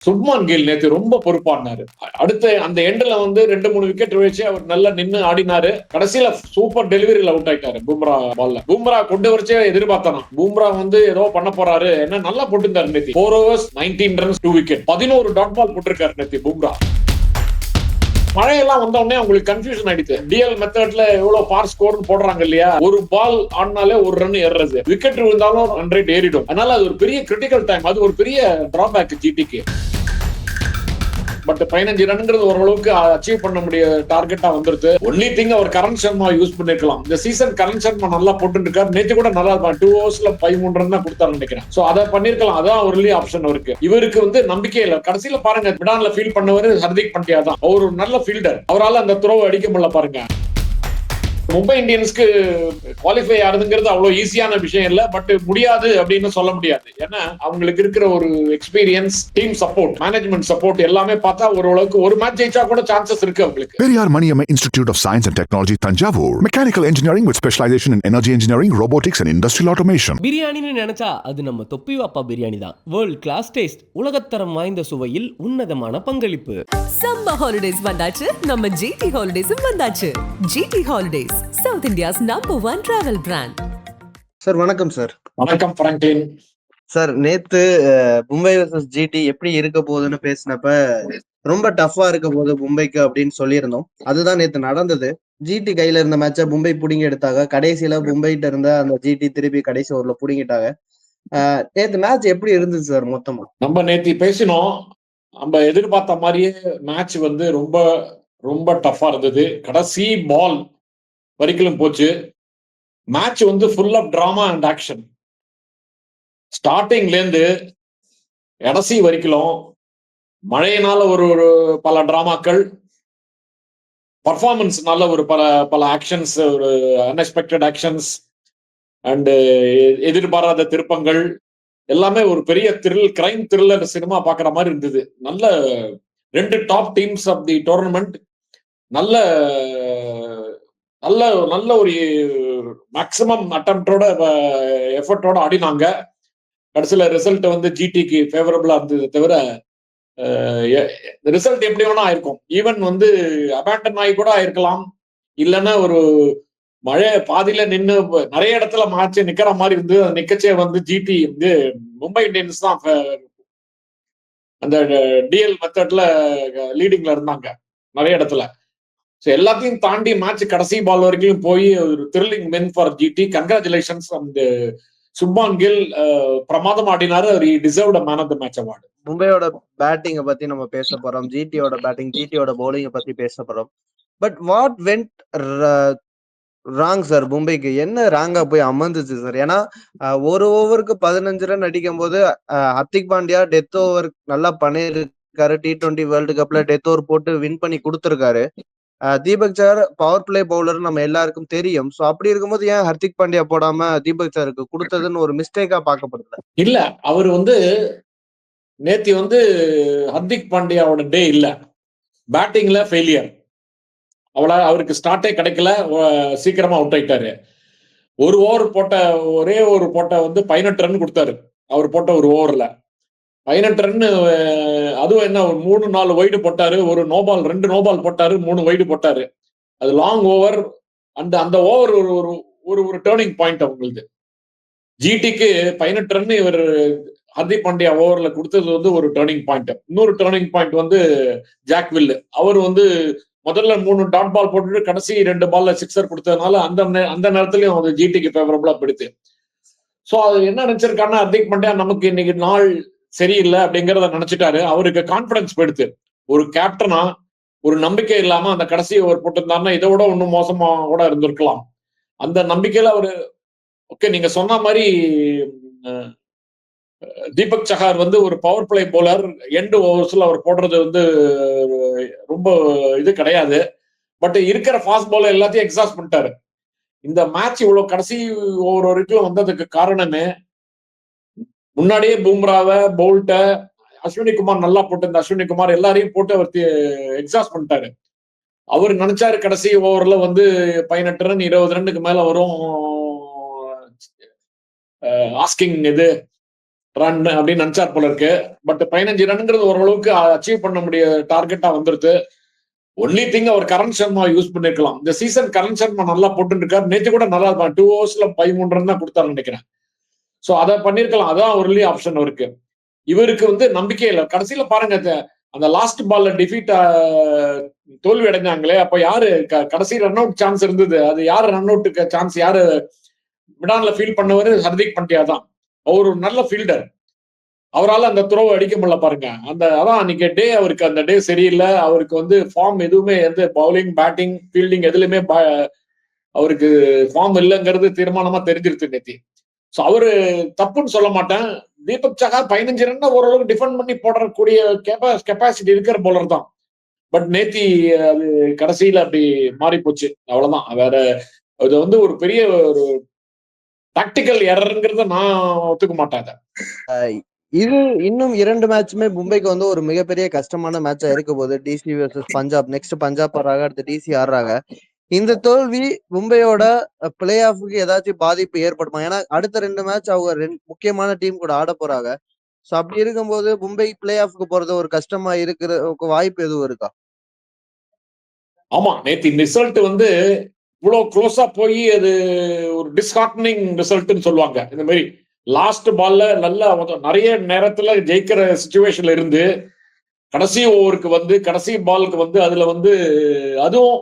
Shubman kill நேத்து ரொம்ப பொறுப்பானாரு. அடுத்த அந்த எண்ட்ல வந்து 2-3 விக்கெட் வீழ்ச்சி அவர் நல்லா நின்னு ஆடினாரு. கடைசியில சூப்பர் டெலிவரியில அவுட் ஆயிட்டாரு பும்ரா பால்ல. பும்ரா கொண்டு வரச்சே எதிர்பார்த்தோம். பும்ரா வந்து ஏதோ பண்ண போறாரு. என்ன நல்லா போட்டிருந்தாரு நேத்து. 4 overs 19 runs 2 wicket. 11 dot ball போட்டிருக்காரு நேத்து பும்ரா. மழையெல்லாம் வந்த உடனே உங்களுக்கு கன்ஃபியூஷன் ஆயிடுச்சு. டிஎல் மெத்தட்ல எவ்வளவு பார் ஸ்கோர்னு போடுறாங்க இல்லையா, ஒரு பால் ஆடினாலே ஒரு ரன் ஏறுறது, விக்கெட் விழுந்தாலும் 100 ஏறிடும். அதனால அது ஒரு பெரிய கிரிட்டிக்கல் டைம். அது ஒரு பெரிய டிராபேக் ஜிடிக்கு. பட் 15 ரன்ங்கிறது ஓரளவுக்கு அச்சீவ் பண்ண முடிய டார்கெட்டா வந்துருது. ஒன்லி திங் அவர் கரண் சர்மா யூஸ் பண்ணிருக்கலாம். இந்த சீசன் கரண் சர்மா நல்லா போட்டு இருக்காரு. நேற்று கூட நல்லா 2 ஓவர்ஸ்ல 13 ரன் தான் கொடுத்தாரு நினைக்கிறேன். சோ அதை பண்ணிருக்கலாம். அதான் ஒன்லி ஆப்ஷன் அவருக்கு. இவருக்கு வந்து நம்பிக்கை இல்ல. கடைசியில பாருங்க, விடான்ல ஃபீல் பண்ணவர் ஹர்திக் பாண்டியா தான். அவர் ஒரு நல்ல ஃபீல்டர். அவரால் அந்த த்ரோ அடிக்க முடியல பாருங்க. மும்பை இந்தியன்ஸ்க்கு குவாலிஃபை ஆகுதுங்கிறது அவ்வளவு ஈஸியான விஷயம் இல்ல. பட் முடியாது அப்படின்னு சொல்ல முடியாது. ஏன்னா அவங்களுக்கு இருக்கிற ஒரு experience, team support, management support எல்லாமே பார்த்தா ஓரளவுக்கு ஒரு மேட்ச் ஜெயிச்சா கூட சான்சஸ் இருக்கு அவங்களுக்கு. Periyar Maniammai institute of science and technology, Thanjavur. Mechanical engineering with specialisation in energy engineering, robotics and industrial automation. பிரியாணின்னு நினைச்சா அது நம்ம தொப்பி வாப்பா பிரியாணி தான். வேர்ல்ட் கிளாஸ் டேஸ்ட், உலகத்தரம் வாய்ந்த சுவையில் உன்னதமான பங்களிப்பு. சம்மர் ஹாலிடேஸ் வந்தாச்சு, நம்ம ஜிடி ஹாலிடேஸும் வந்தாச்சு. GT holidays, South India's number 1 travel brand. Sir வணக்கம் சார். வணக்கம் பிராங்க்லின். சார் நேத்து மும்பை vs ஜிடி எப்படி இருக்க போகுதுன்னு பேசினப்ப ரொம்ப டஃபா இருக்க போகுது மும்பைக்கு அப்படின்னு சொல்லியிருந்தோம். அதுதான் நேத்து நடந்தது. ஜிடி கையில இருந்த மேட்ச மும்பை புடிங்கி எடுத்தாங்க. கடைசியில மும்பைட்ட இருந்த அந்த ஜிடி திருப்பி கடைசி ஓவர்ல புடுங்கிட்டாங்க. நேத்து மேட்ச் எப்படி இருந்துச்சு சார் மொத்தமா? நம்ம நேத்து பேசினோம். நம்ம எதிர்பார்த்த மாதிரியே மேட்ச் வந்து ரொம்ப ரொம்ப டஃபா இருந்தது. கடைசி பால் வரைக்கும் போச்சு. மேட்ச் வந்து full of drama and action. ஸ்டார்டிங்ல இருந்து கடைசி வரைக்கும் மழையினால ஒரு பல டிராமாக்கள், பர்ஃபார்மன்ஸ்னால ஒரு பல ஆக்ஷன்ஸ், ஒரு அன்எக்ஸ்பெக்டட் ஆக்ஷன்ஸ் அண்ட் எதிர்பாராத திருப்பங்கள் எல்லாமே ஒரு பெரிய கிரைம் த்ரில்லர் சினிமா பாக்குற மாதிரி இருந்தது. நல்ல 2 top teams of the tournament நல்ல நல்ல நல்ல ஒரு மேக்சிமம் அட்டம்ப்டோட எஃபர்ட்டோட ஆடினாங்க. கடைசியில ரிசல்ட் வந்து ஜிடிக்கு ஃபேவரபிளா இருந்தது. தவிர ரிசல்ட் எப்படி வேணா ஆயிருக்கும். ஈவன் வந்து அபேண்டன் ஆகி கூட ஆயிருக்கலாம். இல்லைன்னா ஒரு மழை பாதியில நின்று நிறைய இடத்துல மேட்ச் நிக்கிற மாதிரி இருந்து நிக்கச்சே வந்து ஜிடி வந்து மும்பை இந்தியன்ஸ் தான் அந்த டிஎல் மெத்தட்ல லீடிங்ல இருந்தாங்க நிறைய இடத்துல. எல்லாத்தையும் தாண்டி மேட்ச் கடைசி பால் வரைக்கும் போய் ஒரு thrilling win for GT. Congratulations. அந்த சுப்மான் கில் பிரமாதம் ஆடினாரு. அவர் deserved man of the match award. மும்பையோட பேட்டிங்கை பத்தி நம்ம பேச போறோம். ஜிடியோட பேட்டிங், ஜிடியோட பவுலிங்கை பத்தி பேச போறோம். But what went wrong sir? மும்பைக்கு என்ன ராங்கா போய் அமர்ந்துச்சு சார்? ஏன்னா ஒரு ஓவருக்கு 15 ரன் அடிக்கும் போது ஹர்திக் பாண்டியா டெத் ஓவர் நல்லா பண்ணிருக்காரு. T20 வேர்ல்டு கப்ல டெத் ஓவர் போட்டு வின் பண்ணி கொடுத்திருக்காரு. Deepak sir power play bowler நம்ம எல்லாருக்கும் தெரியும். சோ அப்படி இருக்கும்போது ஏன் ஹர்திக் பாண்டியா போடாம தீபக் சாருக்கு கொடுத்ததுன்னு ஒரு மிஸ்டேக்கா பார்க்கப்படுது? இல்ல, அவர் வந்து நேத்தி வந்து ஹர்திக் பாண்டியாவோட டே இல்ல. பேட்டிங்ல ஃபெயிலியர். அவருக்கு ஸ்டார்ட்டே கிடைக்கல. சீக்கிரமா அவுட் ஆயிட்டாரு. ஒரே ஓவர் போட்ட வந்து 18 ரன் கொடுத்தாரு. அவர் போட்ட ஒரு ஓவர்ல 18 ரன். அதுவும் என்ன, ஒரு 3-4 வைடு போட்டாரு. ஒரு நோபால், 2 நோபால் போட்டாரு, 3 வைடு போட்டாரு. அது லாங் ஓவர். அந்த ஓவர் ஒரு டேர்னிங் பாயிண்ட் அவங்களுக்கு. ஜிடிக்கு 18 ரன் இவர் ஹர்திக் பாண்டியா ஓவர்ல கொடுத்தது வந்து ஒரு டேர்னிங் பாயிண்ட். இன்னொரு டேர்னிங் பாயிண்ட் வந்து ஜாக் வில். அவர் வந்து முதல்ல 3 டாட் பால் போட்டுட்டு கடைசி 2 பால்ல சிக்ஸர் கொடுத்ததுனால அந்த நேரத்திலயும் அது ஜிடிக்கு ஃபேவரபிளா போயிடுது. சோ அது என்ன நினைச்சிருக்காருன்னா, ஹர்திக் பாண்டியா நமக்கு இன்னைக்கு நாள் சரியில்லை அப்படிங்கறத நினைச்சிட்டாரு. அவருக்கு கான்பிடன்ஸ் போயிடுது. ஒரு கேப்டனா ஒரு நம்பிக்கை இல்லாம அந்த கடைசி ஓவர் போட்டிருந்தாருன்னா இதை விட இன்னும் மோசமா கூட இருந்திருக்கலாம். அந்த நம்பிக்கையில அவரு ஓகே, நீங்க சொன்ன மாதிரி தீபக் சஹார் வந்து ஒரு பவர் பிளே போலர். எண்ட் ஓவர்ஸ்ல அவர் போடுறது வந்து ரொம்ப இது கிடையாது. பட் இருக்கிற ஃபாஸ்ட் பால் எல்லாத்தையும் எக்ஸாஸ்ட் பண்ணிட்டாரு. இந்த மேட்ச் இவ்வளவு கடைசி ஓவர் வரைக்கும் வந்ததுக்கு காரணமே முன்னாடியே பும்ராவை, போல்ட்ட, அஸ்வினி குமார் நல்லா போட்டு இந்த அஸ்வினி குமார் எல்லாரையும் போட்டு அவர் எக்ஸாஸ்ட் பண்ணிட்டாரு. அவர் நினைச்சாரு கடைசி ஓவர்ல வந்து 18 ரன் 20 ரன்னுக்கு மேல வரும் ஆஸ்கிங் இது ரன் அப்படின்னு நினைச்சார் போல இருக்கு. பட் 15 ரன்ங்கிறது ஓரளவுக்கு அச்சீவ் பண்ண முடிய டார்கெட்டா வந்துருது. ஒன்லி திங் அவர் கரண் சர்மா யூஸ் பண்ணிருக்கலாம். இந்த சீசன் கரண் சர்மா நல்லா போட்டு இருக்காரு. நேற்று கூட நல்லா இருப்பான். 2 ஓவர்ஸ்ல 13 ரன் தான் கொடுத்தாரு நினைக்கிறேன். சோ அதை பண்ணிருக்கலாம். அதான் ஒன்லி ஆப்ஷன் அவருக்கு. இவருக்கு வந்து நம்பிக்கை இல்லை. கடைசியில பாருங்க அந்த லாஸ்ட் பால்ல டிஃபீட் தோல்வி அடைஞ்சாங்களே, அப்ப யாரு கடைசி ரன் அவுட் சான்ஸ் இருந்தது. அது யாரு ரன் அவுட்டுக்கு சான்ஸ் யாரு மிடான்ல ஃபீல் பண்ணவர்? ஹர்திக் பாண்டியா தான். அவர் ஒரு நல்ல ஃபீல்டர். அவரால் அந்த த்ரோவை அடிக்க முடியல பாருங்க. அதான் அன்னைக்கு டே அவருக்கு அந்த டே சரியில்லை. அவருக்கு வந்து ஃபார்ம் எதுவுமே எந்த பவுலிங் பேட்டிங் ஃபீல்டிங் எதுலையுமே அவருக்கு ஃபார்ம் இல்லைங்கிறது தீர்மானமா தெரிஞ்சிருச்சு நேத்தி. ஸோ அவரு தப்புன்னு சொல்ல மாட்டேன். தீபக் சஹார் 15 ரன் ஓரளவுக்கு டிஃபெண்ட் பண்ணி போடக்கூடிய கெப்பாசிட்டி இருக்கிற போலர் தான். பட் நேத்தி அது கடைசியில அப்படி மாறி போச்சு. அவ்வளவுதான். வேற அது வந்து ஒரு பெரிய ஒரு டாக்டிக்கல் எரர்ங்கிறத நான் ஒத்துக்க மாட்டேன். இது இன்னும் 2 மேட்சுமே மும்பைக்கு வந்து ஒரு மிகப்பெரிய கஷ்டமான மேட்சா இருக்க போது. DC versus Punjab. Next Punjab ஆடுறாங்க, அடுத்து டிசி ஆடுறாங்க. இந்த தோல்வி மும்பையோட பிளே ஆஃப்க்கு ஏதாச்சும் பாதிப்பு ஏற்படுமா? ஏன்னா அடுத்த 2 மேட்ச் அவங்க முக்கியமான டீம் கூட ஆட போறாங்க. சோ அப்படி இருக்கும்போது மும்பை பிளே ஆஃப்க்கு போறது ஒரு கஷ்டமா இருக்கிற வாய்ப்பு எதுவும் இருக்கா? ஆமா, நேத்து ரிசல்ட் வந்து இவ்வளவு க்ளோஸா போய் அது ஒரு டிஸ்ஹார்டனிங் ரிசல்ட்னு சொல்லுவாங்க. இந்த மாதிரி லாஸ்ட் பால்ல நல்லா நிறைய நேரத்துல ஜெயிக்கிற சிச்சுவேஷன்ல இருந்து கடைசி ஓவருக்கு வந்து கடைசி பாலுக்கு வந்து அதுல வந்து அதுவும்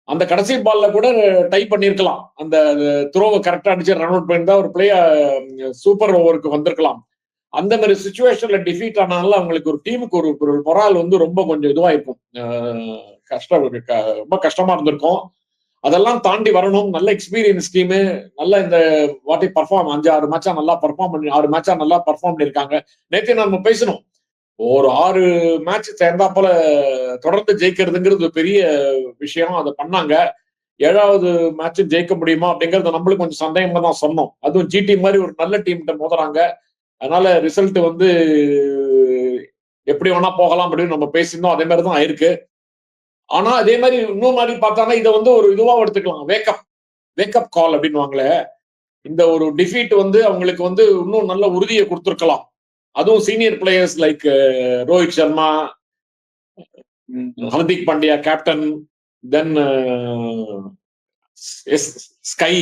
அந்த கடைசி பால்ல கூட டை பண்ணிருக்கலாம். அந்த த்ரோவை கரெக்டா அடிச்சு ரன் அவுட் பண்ணிருந்தா ஒரு பிளே சூப்பர் ஓவருக்கு வந்திருக்கலாம். அந்த மாதிரி சிச்சுவேஷன்ல டிஃபீட் ஆனால அவங்களுக்கு ஒரு டீமுக்கு ஒரு மொரால் வந்து ரொம்ப கொஞ்சம் இதுவாயிருக்கும். ரொம்ப கஷ்டமா இருந்திருக்கும். அதெல்லாம் தாண்டி வரணும். நல்ல எக்ஸ்பீரியன்ஸ் டீமு. நல்ல இந்த வாட்டி பர்ஃபார்ம் 5-6 மேட்சா நல்லா பர்ஃபார்ம் பண்ணி 6 மேட்சா நல்லா பர்ஃபார்ம் பண்ணிருக்காங்க. நேற்று நம்ம பேசணும். ஒரு 6 மேட்ச் சேர்ந்தா போல தொடர்ந்து ஜெயிக்கிறதுங்கிறது பெரிய விஷயம். அதை பண்ணாங்க. 7வது மேட்ச் ஜெயிக்க முடியுமா அப்படிங்கறது நம்மளுக்கு கொஞ்சம் சந்தேகமா தான் சொன்னோம். அதுவும் ஜிடி மாதிரி ஒரு நல்ல டீம் மோதுறாங்க. அதனால ரிசல்ட் வந்து எப்படி வேணா போகலாம் அப்படின்னு நம்ம பேசியிருந்தோம். அதே மாதிரி தான் ஆயிருக்கு. ஆனா அதே மாதிரி இன்னும் மாதிரி பார்த்தாங்கன்னா இதை வந்து ஒரு இதுவா எடுத்துக்கலாம். வேக்கப் கால் அப்படின்னுவாங்களே. இந்த ஒரு டிஃபீட் வந்து அவங்களுக்கு வந்து இன்னும் நல்ல உறுதியை கொடுத்துருக்கலாம். அதுவும் senior players like Rohit Sharma, Hardik Pandya captain, then SKY,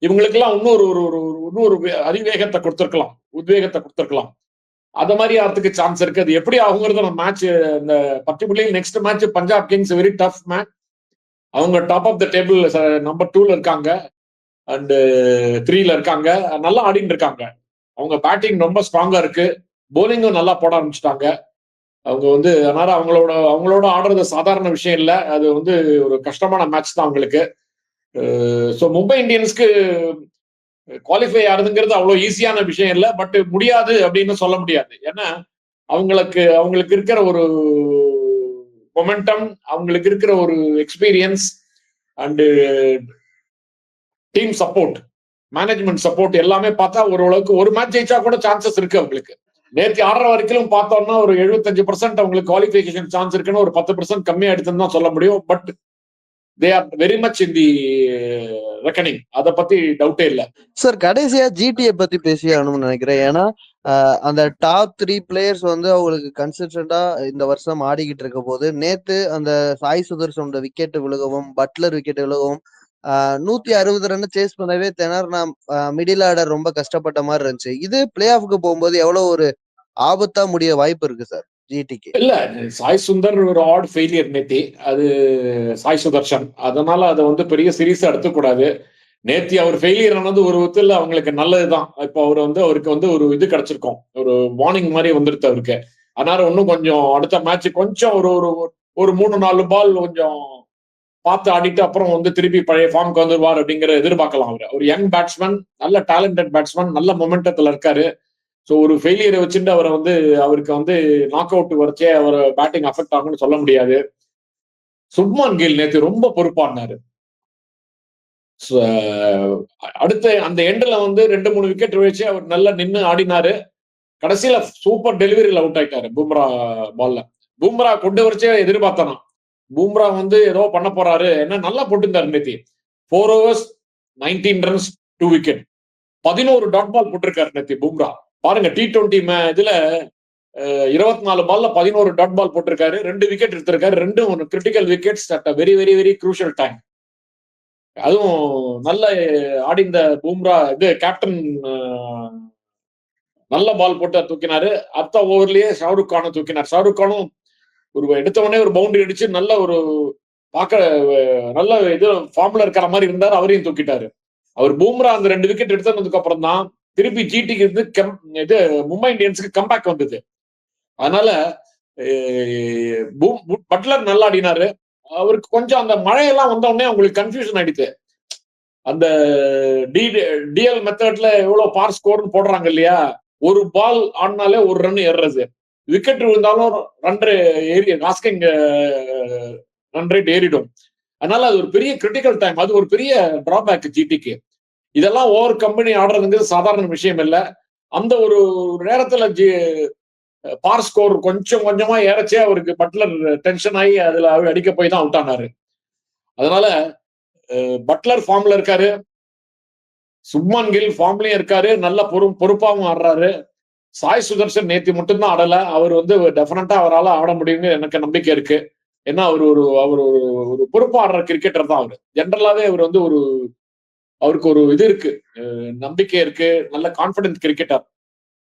இவங்களுக்கெல்லாம் இன்னொரு அதிவேகத்தை கொடுத்துருக்கலாம், உத்வேகத்தை கொடுத்துருக்கலாம். அத மாதிரி ஆகிறதுக்கு சான்ஸ் இருக்கு. அது எப்படி ஆகுங்கிறது நம்ம மேட்ச் இந்த particularly next match Punjab kings very tough match. அவங்க top of the table number 2ல இருக்காங்க அண்ட் 3ல இருக்காங்க. நல்லா ஆடிட்டு இருக்காங்க. அவங்க பேட்டிங் ரொம்ப ஸ்ட்ராங்கா இருக்கு. போலிங்கும் நல்லா போட ஆரம்பிச்சிட்டாங்க. அவங்க வந்து அதனால அவங்களோட ஆடுறது சாதாரண விஷயம் இல்லை. அது வந்து ஒரு கஷ்டமான மேட்ச் தான் அவங்களுக்கு. ஸோ மும்பை இந்தியன்ஸ்க்கு குவாலிஃபை ஆகுதுங்கிறது அவ்வளவு ஈஸியான விஷயம் இல்லை. பட் முடியாது அப்படின்னு சொல்ல முடியாது. ஏன்னா அவங்களுக்கு இருக்கிற ஒரு மொமெண்டம், அவங்களுக்கு இருக்கிற ஒரு experience and team support, management support எல்லாமே பார்த்தா ஓரளவுக்கு ஒரு மேட்ச் ஜெயிச்சா கூட சான்சஸ் இருக்கு அவங்களுக்கு. நேற்று ஆடுற வரைக்கும் பார்த்தோம்னா ஒரு 75% அவங்களுக்கு குவாலிஃபிகேஷன் சான்ஸ் இருக்குன்னு ஒரு 10% கம்மியா எடுத்துன்னு தான் சொல்ல முடியும். But they are very much in the reckoning. அதை பத்தி டவுட்டே இல்லை. சார் கடைசியா ஜிடிஏ பத்தி பேசியாகணும்னு நினைக்கிறேன். ஏன்னா அந்த டாப் 3 பிளேயர்ஸ் வந்து அவங்களுக்கு கன்சிஸ்டண்டா இந்த வருஷம் ஆடிக்கிட்டு இருக்க போது, நேத்து அந்த சாய் சுதர்சனோட விக்கெட் விழுகவும் பட்லர் விக்கெட் விழுகவும் 160 ரன் சேஸ் பண்ணவே திணறினா மிடில் ஆர்டர் ரொம்ப கஷ்டப்பட்ட மாதிரி இருந்துச்சு. இது பிளே ஆஃப்க்கு போகும்போது எவ்வளவு ஒரு ஆபத்தா முடிய வாய்ப்பு இருக்கு சார் ஜிடிக்கு? இல்ல, சாய் சுந்தர் ஒரு ஆட் ஃபெயிலியர் நேத்தி. அது சாய் சுதர்ஷன். அதனால அதை வந்து பெரிய சீரியஸா எடுத்துக்கூடாது. நேத்தி அவர் ஃபெயிலியர் ஆனது ஒரு விதத்துல அவங்களுக்கு நல்லதுதான். இப்போ அவருக்கு வந்து ஒரு இது கிடைச்சிருக்கும், ஒரு வார்னிங் மாதிரி வந்துருது அவருக்கு. அதனால இன்னும் கொஞ்சம் அடுத்த மேட்ச் கொஞ்சம் ஒரு 3-4 பால் கொஞ்சம் பார்த்து ஆடிட்டு அப்புறம் வந்து திருப்பி பழைய ஃபார்முக்கு வந்துருவார் அப்படிங்கிற எதிர்பார்க்கலாம். ஒரு யங் பேட்ஸ்மேன், நல்ல டேலண்டட் பேட்ஸ்மேன், நல்ல மொமெண்டத்துல இருக்காரு. ஸோ ஒரு ஃபெயிலியரை வச்சுட்டு அவருக்கு வந்து நாக் அவுட் வரைச்சே அவர் பேட்டிங் அஃபெக்ட் ஆகும்னு சொல்ல முடியாது. சுப்மான் கில் நேற்று ரொம்ப பொறுப்பானாரு. அடுத்த அந்த எண்ட்ல வந்து 2-3 விக்கெட் வச்சு அவர் நல்லா நின்று ஆடினாரு. கடைசியில சூப்பர் டெலிவரியில் அவுட் ஆயிட்டாரு பும்ரா பால்ல. பும்ரா கொண்டு வரைச்சே எதிர்பார்த்தானா பும்ரா வந்து ஏதோ பண்ண போறாரு. என்ன நல்லா போட்டுருந்தாரு நேத்தி. 4 overs 19 runs 2 wicket. 11 dot ball போட்டிருக்காரு நேத்தி பும்ரா. பாருங்க T20 இதுல 24 பால்ல 11 டாட் பால் போட்டிருக்காரு, 2 விக்கெட் எடுத்திருக்காரு, ரெண்டும் critical wickets at very very very crucial time. அதுவும் நல்ல ஆடிந்த பூம்ரா கேப்டன் நல்ல பால் போட்டு தூக்கினாரு. அடுத்த ஓவர்லயே ஷாருக் கானை தூக்கினார். ஷாருக் கானும் ஒரு எடுத்த உடனே ஒரு பவுண்டரி அடிச்சு நல்ல ஒரு பார்க்க நல்ல ஃபார்ம்ல இருக்கிற மாதிரி இருந்தார், அவரையும் தூக்கிட்டாரு. அவர் பூம்ரா அந்த 2 விக்கெட் எடுத்ததுக்கு அப்புறம் தான் திருப்பி ஜிடிக்கு இது மும்பை இந்தியன்ஸுக்கு கம்பேக் வந்தது. அதனால பட்லர் நல்லா ஆடினாரு. அவருக்கு கொஞ்சம் அந்த மழையெல்லாம் வந்த உடனே அவங்களுக்கு கன்ஃபியூஷன் ஆயிடுச்சு. அந்த டிஎல் மெத்தட்ல எவ்வளவு பார் ஸ்கோர்னு போடுறாங்க இல்லையா, ஒரு பால் ஆடினாலே ஒரு ரன் ஏறுறது, விக்கெட் விழுந்தாலும் ஆஸ்கிங் ரன் ரேட் ஏறிடும். அதனால அது ஒரு பெரிய கிரிட்டிக்கல் டைம், அது ஒரு பெரிய டிராபேக் ஜிடிக்கு. இதெல்லாம் ஓவர் கம்பெனி ஆடுறதுங்கிறது சாதாரண விஷயம் இல்லை. அந்த ஒரு நேரத்துல பார் ஸ்கோர் கொஞ்சம் கொஞ்சமா ஏறச்சே அவருக்கு பட்லர் டென்ஷன் ஆகி அதுல அடிக்க போய் தான் அவுட் ஆனாரு. அதனால பட்லர் ஃபார்ம்ல இருக்காரு, சுப்மான் கில் ஃபார்ம்லயும் இருக்காரு, நல்ல பொறுப்பாவும் ஆடுறாரு. சாய் சுதர்ஷன் நேத்தி மட்டும்தான் ஆடல, அவர் டெஃபினட்டா அவரால் ஆட முடியும்னு எனக்கு நம்பிக்கை இருக்கு. ஏன்னா அவர் ஒரு பொறுப்பா ஆடுற கிரிக்கெட்டர் தான் அவரு. ஜென்ரலாவே அவர் அவருக்கு ஒரு இது இருக்கு, நம்பிக்கை இருக்கு, நல்ல கான்பிடன்ஸ் கிரிக்கெட்டர்.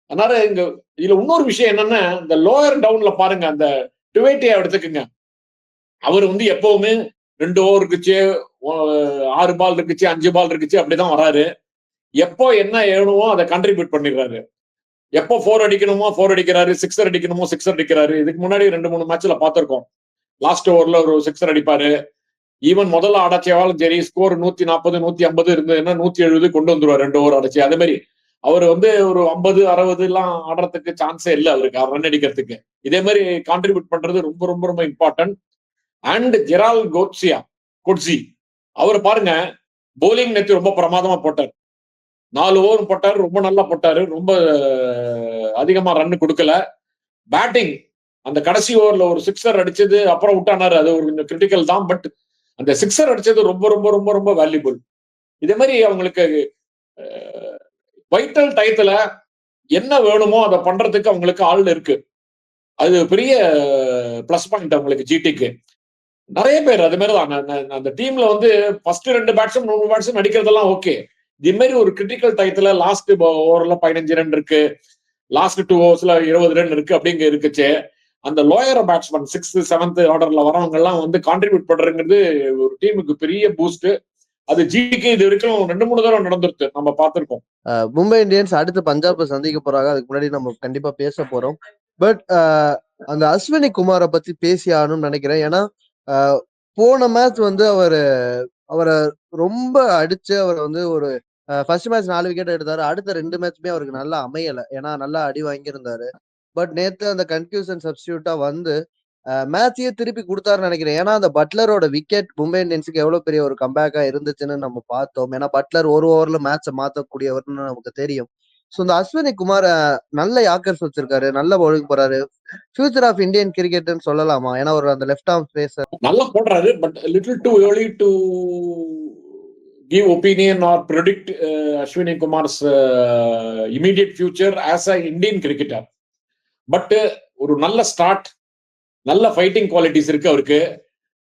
அதனால இதுல இன்னொரு விஷயம் என்னன்னா, இந்த லோயர் டவுன்ல பாருங்க, அந்த டுவேட்டியா எடுத்துக்குங்க, அவர் எப்பவுமே 2 ஓவர் இருக்குச்சு, 6 பால் இருக்குச்சு, 5 பால் இருக்குச்சு, அப்படிதான் வராரு. எப்போ என்ன ஏணுமோ அதை கண்ட்ரிபியூட் பண்ணிடுறாரு. எப்போ 4 அடிக்கணுமோ 4 அடிக்கிறாரு, 6 அடிக்கணுமோ 6 அடிக்கிறாரு. இதுக்கு முன்னாடி 2-3 மேட்ச்ல பார்த்திருக்கோம். லாஸ்ட் ஓவர்ல ஒரு 6 அடிப்பாரு. ஈவன் முதல்ல அடைச்சாலும் சரி, ஸ்கோர் 140 150 இருந்ததுன்னா 170 கொண்டு வந்துருவார் 2 ஓவர் அடைச்சு. அதே மாதிரி அவர் ஒரு 50 60 எல்லாம் ஆடுறதுக்கு சான்ஸே இல்லை அவருக்கு, ரன் அடிக்கிறதுக்கு. இதே மாதிரி கான்ட்ரிபியூட் பண்றது ரொம்ப ரொம்ப ரொம்ப இம்பார்ட்டன்ட். அண்ட் ஜெரால் கொட்ஸி அவர் பாருங்க, போலிங் நேற்று ரொம்ப பிரமாதமா போட்டார். 4 ஓவர் போட்டாரு, ரொம்ப நல்லா போட்டாரு, ரொம்ப அதிகமா ரன் கொடுக்கல. பேட்டிங் அந்த கடைசி ஓவர்ல ஒரு 6 அடிச்சது அப்புறம் விட்டானாரு, அது ஒரு கொஞ்சம் கிரிட்டிக்கல் தான். பட் அந்த 6 அடிச்சது ரொம்ப ரொம்ப ரொம்ப ரொம்ப வேல்யூபிள். இதே மாதிரி அவங்களுக்கு வைட்டல் டயத்துல என்ன வேணுமோ அதை பண்றதுக்கு அவங்களுக்கு ஆள் இருக்கு. அது பெரிய பிளஸ் பாயிண்ட் அவங்களுக்கு ஜிடிக்கு. நிறைய பேர் அது மாதிரி தான் அந்த டீம்ல ஃபர்ஸ்ட் 2 பேட்ஸ்மேன் 3 பேட்ஸ்மேன் அடிக்கிறதெல்லாம் ஓகே. இதே மாதிரி ஒரு கிரிட்டிக்கல் டயத்துல லாஸ்ட் ஓவர்ல 15 ரன் இருக்கு, லாஸ்ட் 2 ஓவர்ஸ்ல 20 ரன் இருக்கு அப்படிங்க இருக்குச்சு. அந்த லோயர் பேட்ஸ்மேன் 6th 7th ஆர்டர்ல வரவங்க எல்லாம் கான்ட்ரிபியூட் பண்றதுங்கிறது ஒரு டீமுக்கு பெரிய பூஸ்ட். அது ஜிடிக்கு இது வரைக்கும் 2-3 தடவை நடந்துருக்கு, நம்ம பார்த்திருக்கோம். மும்பை இந்தியன்ஸ் அடுத்து பஞ்சாப் சந்திக்க போறாங்க, அதுக்கு முன்னாடி நம்ம கண்டிப்பா பேச போறோம். பட் அந்த அஸ்வினி குமாரை பத்தி பேசி ஆகணும்னு நினைக்கிறேன். ஏன்னா போன மேட்ச் அவரை ரொம்ப அடிச்சு அவர் ஒரு ஃபர்ஸ்ட் மேட்ச் 4 விக்கெட் எடுத்தாரு. அடுத்த 2 மேட்ச்மே அவருக்கு நல்லா அமையல, ஏன்னா நல்லா அடி வாங்கியிருந்தாரு. பட் நேத்து அந்த கன்ஃபியூஷன் சப்ஸ்டியூட்டா மேட்சையே திருப்பி கொடுத்தாருன்னு நினைக்கிறேன். ஏன்னா அந்த பட்லரோட விக்கெட் மும்பை இந்தியன்ஸுக்கு எவ்வளவு பெரிய ஒரு கம்பேக்கா இருந்துச்சுன்னு நம்ம பார்த்தோம். ஏன்னா பட்லர் ஒரு ஓவர்ல மேட்சை மாத்தக்கூடியவர்னு நமக்கு தெரியும். ஸோ இந்த அஸ்வினி குமார் நல்ல யாக்கர்ஸ் வச்சிருக்காரு, நல்ல பவுலிங் போறாரு, ஃபியூச்சர் ஆஃப் இந்தியன் கிரிக்கெட்னு சொல்லலாமா? ஏன்னா ஒரு அந்த லெஃப்ட் ஆர்ம் பேசர் நல்லா போடுறாரு. But little too early to give opinion or predict Ashwini Kumar's immediate future as an Indian cricketer. But ஒரு நல்ல ஸ்டார்ட், நல்ல ஃபைட்டிங் குவாலிட்டிஸ் இருக்கு அவருக்கு,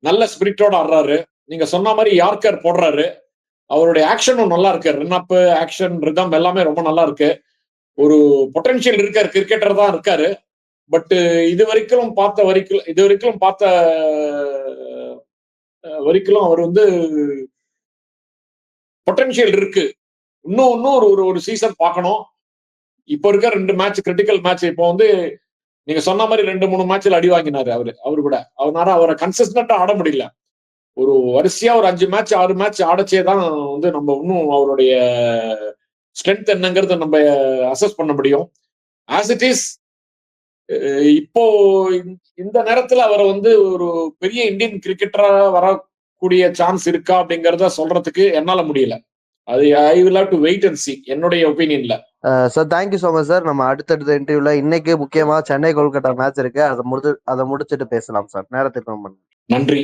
நல்ல ஸ்பிரிட்டோட ஆடுறாரு. நீங்க சொன்ன மாதிரி யார்கர் போடுறாரு, அவருடைய ஆக்ஷனும் நல்லா இருக்கு, ரன் அப் ஆக்ஷன் ரிதம் எல்லாமே ரொம்ப நல்லா இருக்கு. ஒரு பொட்டன்ஷியல் இருக்காரு, கிரிக்கெட்டர் தான் இருக்காரு. பட் இது வரைக்கும் பார்த்த வரைக்கும் அவர் பொட்டன்ஷியல் இருக்கு. இன்னும் ஒரு சீசன் பார்க்கணும். இப்ப இருக்க 2 மேட்ச் கிரிட்டிக்கல் மேட்ச், இப்போ நீங்க சொன்ன மாதிரி 2-3 மேட்ச்ல அடி வாங்கினாரு அவரு கூட. அதனால அவரை கன்சிஸ்டன்டா ஆட முடியல. ஒரு வரிசையா ஒரு 5 மேட்ச் 6 மேட்ச் ஆடச்சேதான் நம்ம இன்னும் அவருடைய ஸ்ட்ரென்த் என்னங்கிறத நம்ம அசஸ் பண்ண முடியும். ஆஸ் இட் இஸ் இப்போ இந்த நேரத்துல அவரை ஒரு பெரிய இந்தியன் கிரிக்கெட்டரா வரக்கூடிய சான்ஸ் இருக்கா அப்படிங்கறத சொல்றதுக்கு என்னால முடியல. அது I will have to wait and see, என்னுடைய ஒப்பீனியன்ல. Sir thank you so much sir. நம்ம அடுத்தடுத்த இன்டர்வியூல இன்னைக்கு முக்கியமா சென்னை கொல்கத்தா மேட்ச் இருக்கு, அதை முடிச்சுட்டு பேசலாம் சார். நேரத்துக்கு ரொம்ப நன்றி.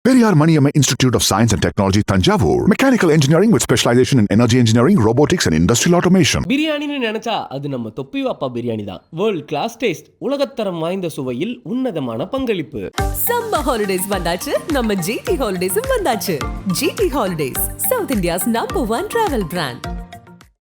Periyar Maniamma Institute of Science and Technology, Tanjavur. Mechanical engineering with specialization in energy engineering, robotics and industrial automation. பிரியாணின்னு நினைச்சா அது நம்ம தொப்பி வாப்பா பிரியாணி தான். வேர்ல்ட் கிளாஸ் டேஸ்ட், உலகத்தரம் வாய்ந்த சுவையில் உன்னதமான பங்களிப்பு. சம்மர் ஹாலிடேஸ் வந்தாச்சு, நம்ம ஜிடி ஹாலிடேஸும் வந்தாச்சு. GT holidays, South India's number 1 travel brand.